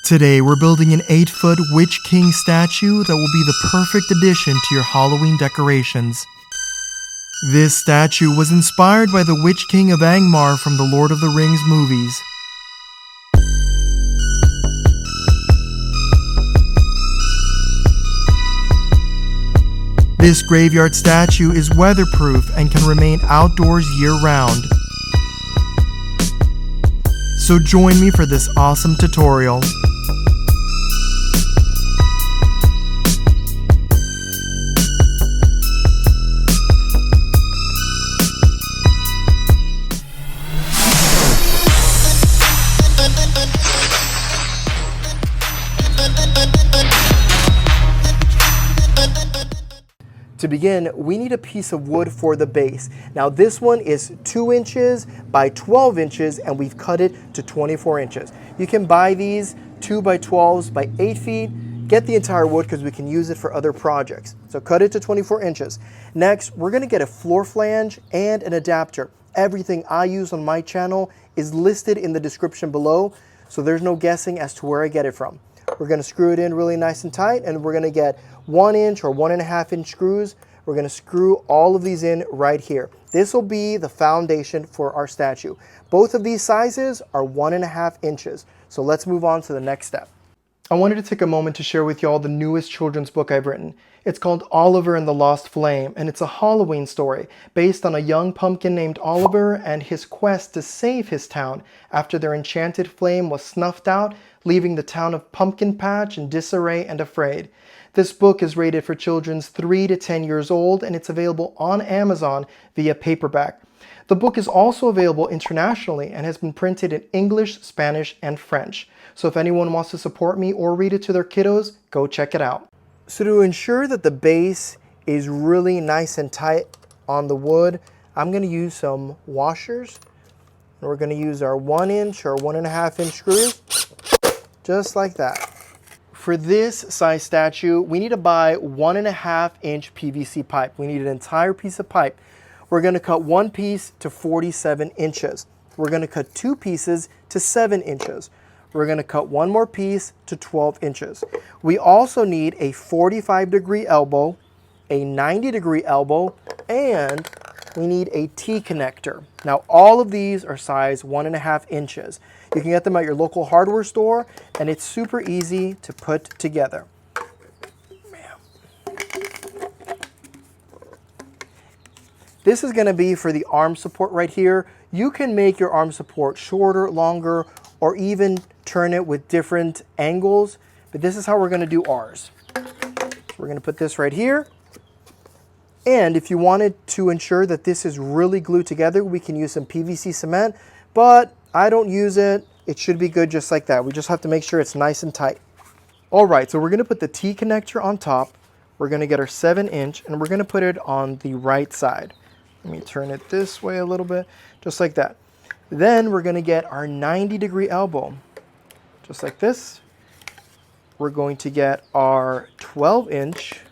Today we're building an 8-foot Witch King statue that will be the perfect addition to your Halloween decorations. This statue was inspired by the Witch King of Angmar from the Lord of the Rings movies. This graveyard statue is weatherproof and can remain outdoors year-round. So join me for this awesome tutorial. To begin, we need a piece of wood for the base. Now this one is 2 inches by 12 inches and we've cut it to 24 inches. You can buy these 2 by 12s by 8 feet. Get the entire wood because we can use it for other projects. So cut it to 24 inches. Next, we're going to get a floor flange and an adapter. Everything I use on my channel is listed in the description below, so there's no guessing as to where I get it from. We're going to screw it in really nice and tight, and we're going to get 1 inch or 1.5 inch screws. We're going to screw all of these in right here. This will be the foundation for our statue. Both of these sizes are 1.5 inches. So let's move on to the next step. I wanted to take a moment to share with y'all the newest children's book I've written. It's called Oliver and the Lost Flame, and it's a Halloween story based on a young pumpkin named Oliver and his quest to save his town after their enchanted flame was snuffed out, leaving the town of Pumpkin Patch in disarray and afraid. This book is rated for children 3 to 10 years old, and it's available on Amazon via paperback. The book is also available internationally and has been printed in English, Spanish, and French. So if anyone wants to support me or read it to their kiddos, go check it out. So to ensure that the base is really nice and tight on the wood, I'm going to use some washers. And we're going to use our 1 inch or 1.5 inch screws, just like that. For this size statue, we need to buy 1.5 inch PVC pipe. We need an entire piece of pipe. We're going to cut 1 piece to 47 inches. We're going to cut 2 pieces to 7 inches. We're going to cut 1 more piece to 12 inches. We also need a 45-degree elbow, a 90-degree elbow, and we need a T-connector. Now all of these are size 1.5 inches. You can get them at your local hardware store, and it's super easy to put together. This is going to be for the arm support right here. You can make your arm support shorter, longer, or even turn it with different angles, but this is how we're going to do ours. So we're going to put this right here. And if you wanted to ensure that this is really glued together, we can use some PVC cement, but I don't use it. It should be good just like that. We just have to make sure it's nice and tight. All right, so we're going to put the T connector on top. We're going to get our 7 inch and we're going to put it on the right side. Let me turn it this way a little bit, just like that. Then we're going to get our 90-degree elbow, just like this. We're going to get our 12-inch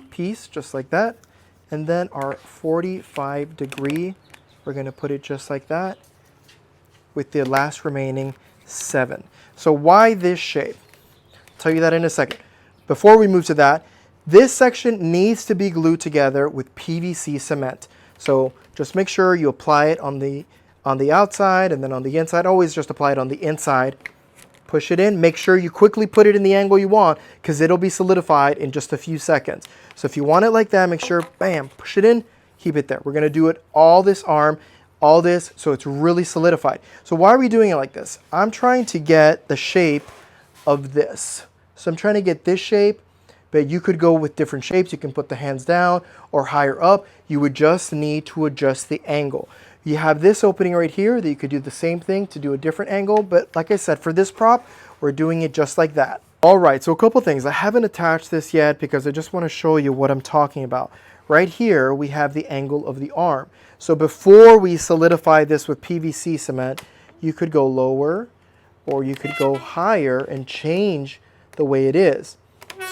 piece, just like that. And then our 45-degree, we're going to put it just like that with the last remaining 7. So why this shape? I'll tell you that in a second. Before we move to that, this section needs to be glued together with PVC cement. So just make sure you apply it on the outside and then on the inside. Always just apply it on the inside. Push it in. Make sure you quickly put it in the angle you want because it'll be solidified in just a few seconds. So if you want it like that, make sure, bam, push it in, keep it there. We're going to do it all this arm, all this, so it's really solidified. So why are we doing it like this? I'm trying to get the shape of this. So I'm trying to get this shape, but you could go with different shapes. You can put the hands down or higher up. You would just need to adjust the angle. You have this opening right here that you could do the same thing to do a different angle, but like I said, for this prop, we're doing it just like that. All right, so a couple things. I haven't attached this yet because I just want to show you what I'm talking about. Right here, we have the angle of the arm. So before we solidify this with PVC cement, you could go lower or you could go higher and change the way it is.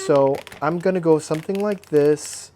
So I'm going to go something like this,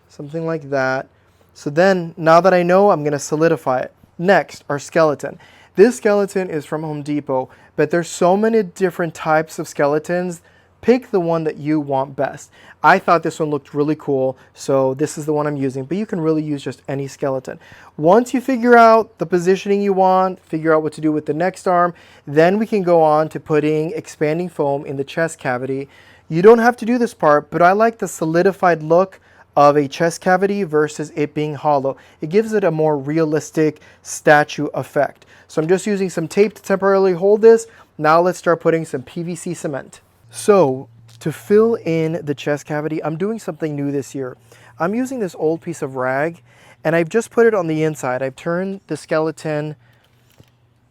something like that. So then, now that I know, I'm going to solidify it. Next, our skeleton. This skeleton is from Home Depot, but there's so many different types of skeletons. Pick the one that you want best. I thought this one looked really cool, so this is the one I'm using, but you can really use just any skeleton. Once you figure out the positioning you want, figure out what to do with the next arm, then we can go on to putting expanding foam in the chest cavity. You don't have to do this part, but I like the solidified look of a chest cavity versus it being hollow. It gives it a more realistic statue effect. So I'm just using some tape to temporarily hold this. Now let's start putting some PVC cement. So to fill in the chest cavity, I'm doing something new this year. I'm using this old piece of rag and I've just put it on the inside. I've turned the skeleton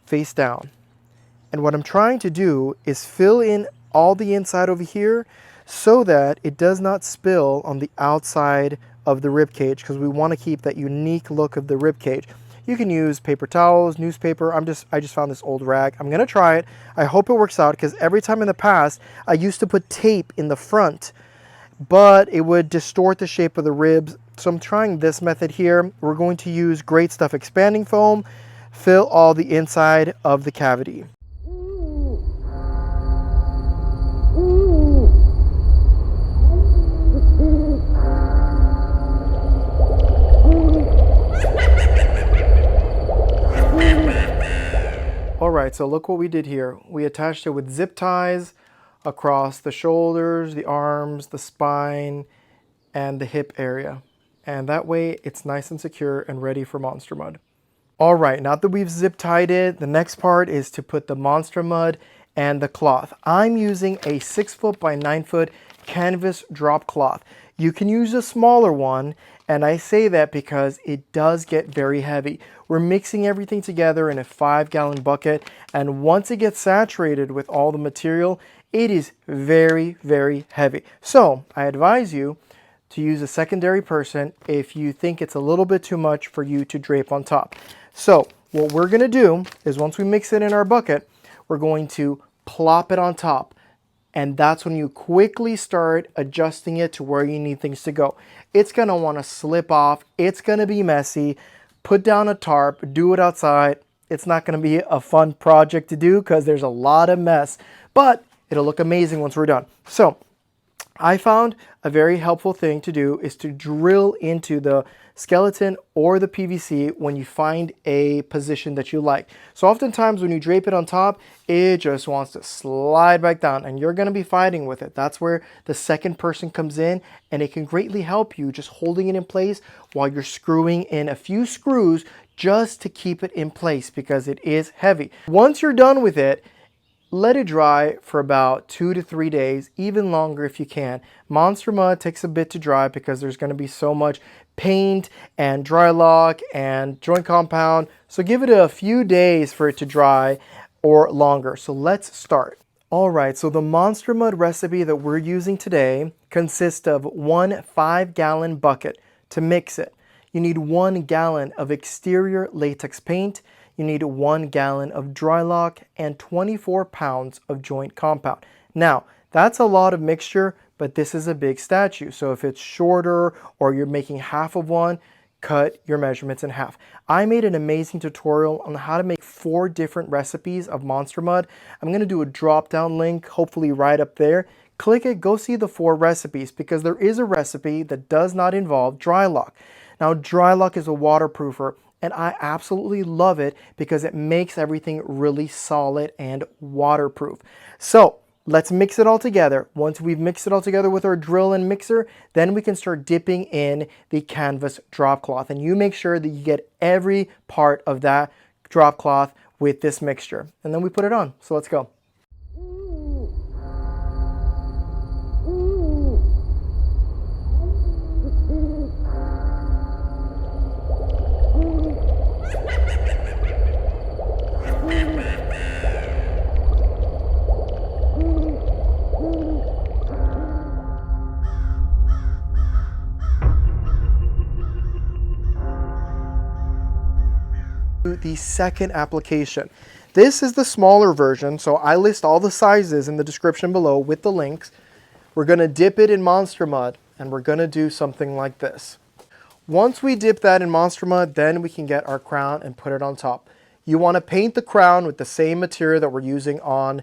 face down. And what I'm trying to do is fill in all the inside over here so that it does not spill on the outside of the rib cage, because we want to keep that unique look of the rib cage. You can use paper towels, newspaper. I just found this old rag. I'm gonna try it. I hope it works out, because every time in the past I used to put tape in the front, but it would distort the shape of the ribs. So I'm trying this method here. We're going to use Great Stuff expanding foam, fill all the inside of the cavity. Alright, so look what we did here. We attached it with zip ties across the shoulders, the arms, the spine, and the hip area. And that way it's nice and secure and ready for Monster Mud. Alright, now that we've zip tied it, the next part is to put the Monster Mud and the cloth. I'm using a 6 foot by 9 foot canvas drop cloth. You can use a smaller one, and I say that because it does get very heavy. We're mixing everything together in a 5-gallon bucket, and once it gets saturated with all the material, it is very, very heavy. So I advise you to use a secondary person if you think it's a little bit too much for you to drape on top. So what we're gonna do is, once we mix it in our bucket, we're going to plop it on top. And that's when you quickly start adjusting it to where you need things to go. It's gonna wanna slip off, it's gonna be messy. Put down a tarp, do it outside. It's not gonna be a fun project to do because there's a lot of mess, but it'll look amazing once we're done. So I found a very helpful thing to do is to drill into the skeleton or the PVC when you find a position that you like. So oftentimes when you drape it on top, it just wants to slide back down and you're gonna be fighting with it. That's where the second person comes in, and it can greatly help you just holding it in place while you're screwing in a few screws just to keep it in place because it is heavy. Once you're done with it, let it dry for about 2 to 3 days, even longer if you can. Monster Mud takes a bit to dry because there's going to be so much paint and DryLok and joint compound. So give it a few days for it to dry or longer. So let's start. All right, so the Monster Mud recipe that we're using today consists of 1 5-gallon bucket. To mix it, you need 1 gallon of exterior latex paint. You need 1 gallon of DryLok and 24 pounds of joint compound. Now, that's a lot of mixture, but this is a big statue. So if it's shorter or you're making half of one, cut your measurements in half. I made an amazing tutorial on how to make 4 different recipes of Monster Mud. I'm gonna do a drop-down link, hopefully right up there. Click it, go see the 4 recipes, because there is a recipe that does not involve DryLok. Now, DryLok is a waterproofer, and I absolutely love it because it makes everything really solid and waterproof. So let's mix it all together. Once we've mixed it all together with our drill and mixer, then we can start dipping in the canvas drop cloth. And you make sure that you get every part of that drop cloth with this mixture. And then we put it on. So let's go. The second application. This is the smaller version, so I list all the sizes in the description below with the links. We're going to dip it in Monster Mud, and we're going to do something like this. Once we dip that in Monster Mud, then we can get our crown and put it on top. you want to paint the crown with the same material that we're using on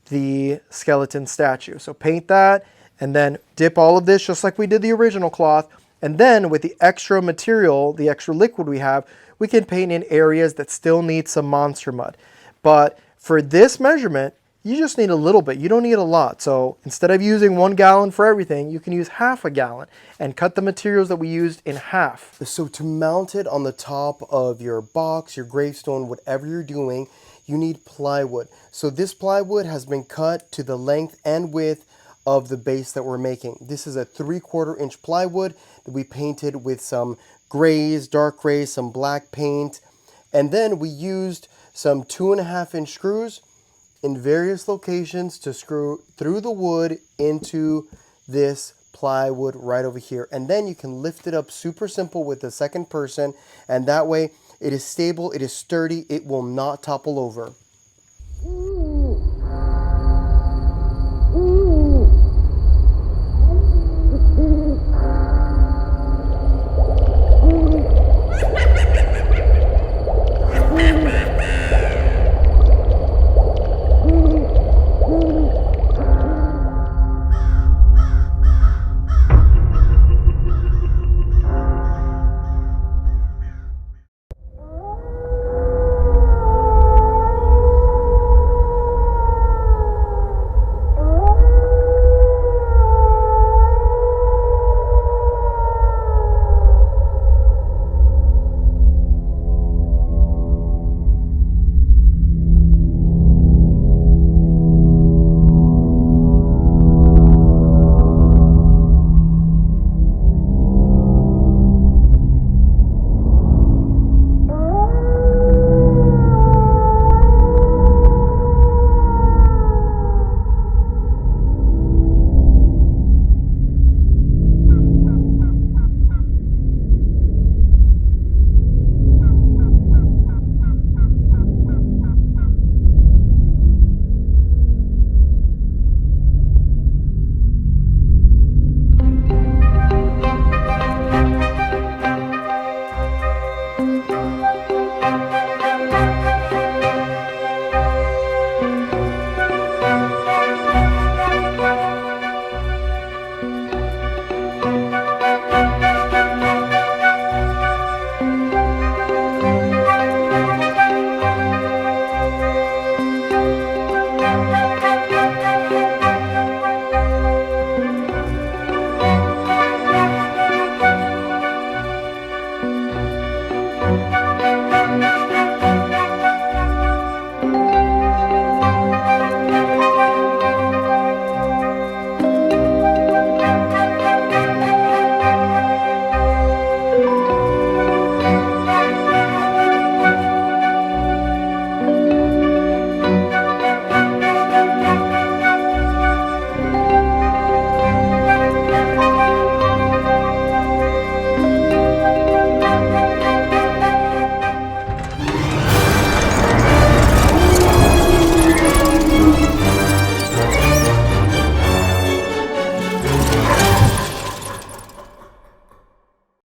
the skeleton statue. So paint that and then dip all of this just like we did the original cloth. And then with the extra material, the extra liquid we have, we can paint in areas that still need some monster mud. But for this measurement, you just need a little bit. You don't need a lot. So instead of using 1 gallon for everything, you can use half a gallon and cut the materials that we used in half. So to mount it on the top of your box, your gravestone, whatever you're doing, you need plywood. So this plywood has been cut to the length and width of the base that we're making. This is a 3/4 inch plywood that we painted with some grays, dark grays, some black paint. And then we used some 2.5 inch screws in various locations to screw through the wood into this plywood right over here. And then you can lift it up super simple with the second person, and that way it is stable, it is sturdy, it will not topple over.